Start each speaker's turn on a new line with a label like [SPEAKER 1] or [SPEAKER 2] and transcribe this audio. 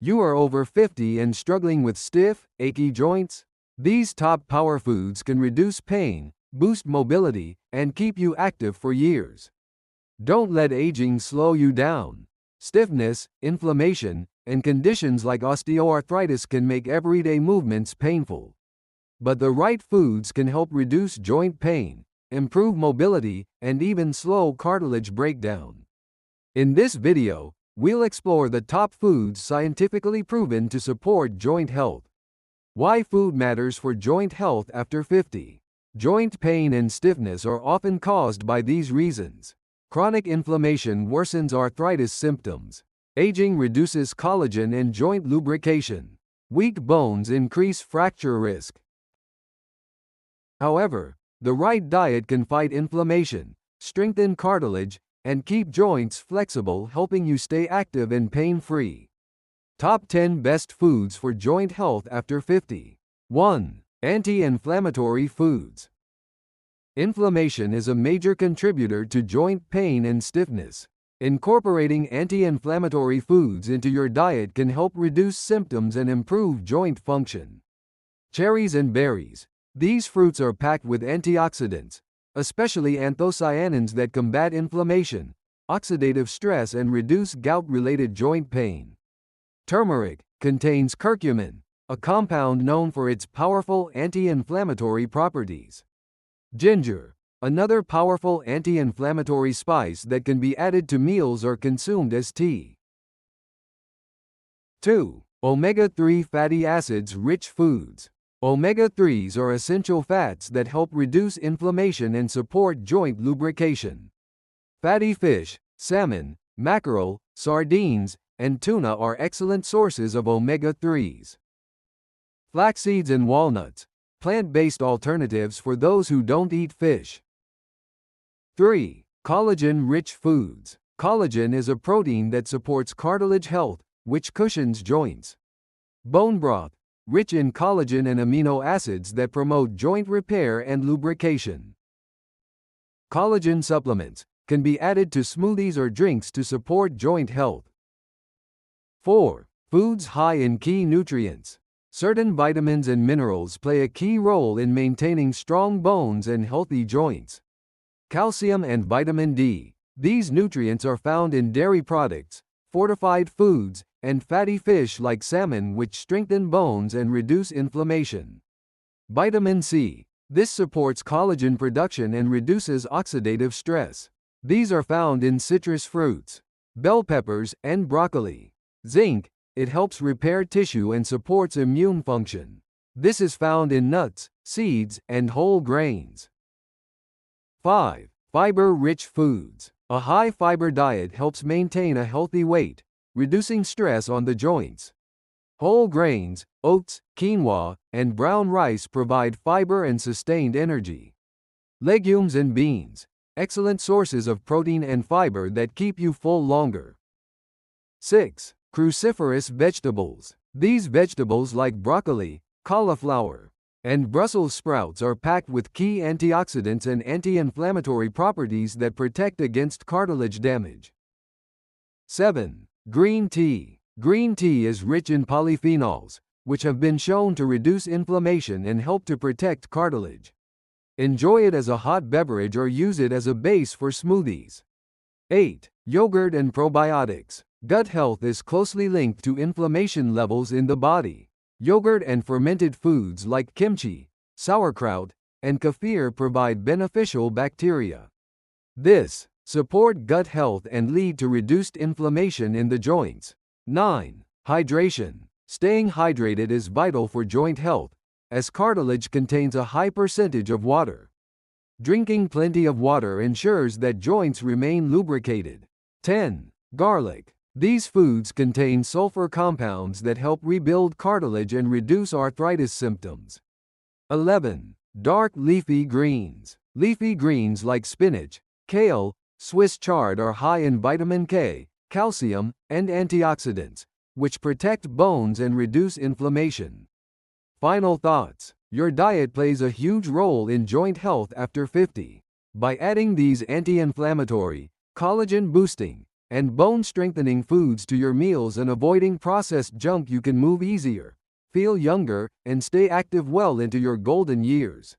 [SPEAKER 1] You are over 50 and struggling with stiff, achy joints? These top power foods can reduce pain, boost mobility, and keep you active for years. Don't let aging slow you down. Stiffness, inflammation, and conditions like osteoarthritis can make everyday movements painful. But the right foods can help reduce joint pain, improve mobility, and even slow cartilage breakdown. In this video, we'll explore the top foods scientifically proven to support joint health. Why food matters for joint health after 50. Joint pain and stiffness are often caused by these reasons. Chronic inflammation worsens arthritis symptoms. Aging reduces collagen and joint lubrication. Weak bones increase fracture risk. However, the right diet can fight inflammation, strengthen cartilage, and keep joints flexible, helping you stay active and pain-free. Top 10 Best Foods for Joint Health After 50. 1. Anti-inflammatory foods. Inflammation is a major contributor to joint pain and stiffness. Incorporating anti-inflammatory foods into your diet can help reduce symptoms and improve joint function. Cherries and berries. These fruits are packed with antioxidants, especially anthocyanins that combat inflammation, oxidative stress, and reduce gout-related joint pain. Turmeric contains curcumin, a compound known for its powerful anti-inflammatory properties. Ginger, another powerful anti-inflammatory spice that can be added to meals or consumed as tea. 2. Omega-3 fatty acids-rich foods. Omega-3s are essential fats that help reduce inflammation and support joint lubrication. Fatty fish, salmon, mackerel, sardines, and tuna are excellent sources of omega-3s. Flax seeds and walnuts, plant-based alternatives for those who don't eat fish. 3. Collagen-rich foods. Collagen is a protein that supports cartilage health, which cushions joints. Bone broth, rich in collagen and amino acids that promote joint repair and lubrication. Collagen supplements can be added to smoothies or drinks to support joint health. 4. Foods high in key nutrients. Certain vitamins and minerals play a key role in maintaining strong bones and healthy joints. Calcium and vitamin D. These nutrients are found in dairy products, fortified foods, and fatty fish like salmon, which strengthen bones and reduce inflammation. Vitamin C. This supports collagen production and reduces oxidative stress. These are found in citrus fruits, bell peppers, and broccoli. Zinc. It helps repair tissue and supports immune function. This is found in nuts, seeds, and whole grains. 5. Fiber-rich foods. A high-fiber diet helps maintain a healthy weight, reducing stress on the joints. Whole grains, oats, quinoa, and brown rice provide fiber and sustained energy. Legumes and beans, excellent sources of protein and fiber that keep you full longer. 6. Cruciferous vegetables. These vegetables like broccoli, cauliflower, and Brussels sprouts are packed with key antioxidants and anti-inflammatory properties that protect against cartilage damage. 7. Green tea. Green tea is rich in polyphenols, which have been shown to reduce inflammation and help to protect cartilage. Enjoy it as a hot beverage or use it as a base for smoothies. 8. Yogurt and probiotics. Gut health is closely linked to inflammation levels in the body. Yogurt and fermented foods like kimchi, sauerkraut, and kefir provide beneficial bacteria. This support gut health and lead to reduced inflammation in the joints. 9. Hydration. Staying hydrated is vital for joint health, as cartilage contains a high percentage of water. Drinking plenty of water ensures that joints remain lubricated. 10. Garlic. These foods contain sulfur compounds that help rebuild cartilage and reduce arthritis symptoms. 11. Dark leafy greens. Leafy greens like spinach, kale, Swiss chard are high in vitamin K, calcium, and antioxidants, which protect bones and reduce inflammation. Final thoughts. Your diet plays a huge role in joint health after 50. By adding these anti-inflammatory, collagen-boosting, and bone-strengthening foods to your meals and avoiding processed junk, you can move easier, feel younger, and stay active well into your golden years.